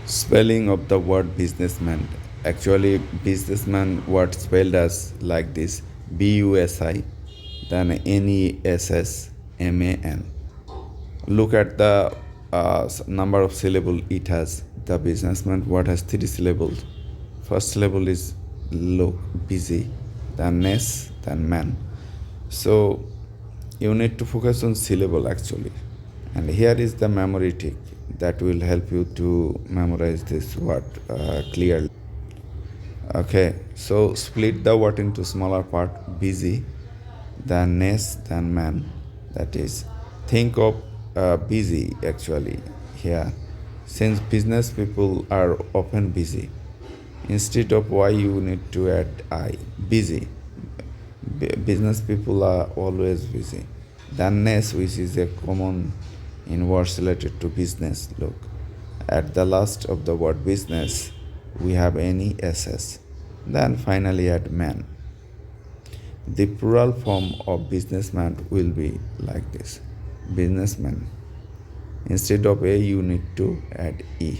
Spelling of the word businessman. Actually, businessman word spelled as like this: busi, then nessman. Look at the number of syllable it has. The businessman word has three syllables. First syllable is look, busy, then ness, then man. So you need to focus on syllable actually. And here is the memory trick that will help you to memorize this word clearly. Okay, so split the word into smaller part: busy, then ness, then man. That is, think of busy actually here. Since business people are often busy, instead of why you need to add I. Busy. Business people are always busy. Then ness, which is a common in words related to business. Look, at the last of the word business, we have any ss. Then finally add man. The plural form of businessman will be like this: businessman. Instead of a, you need to add e.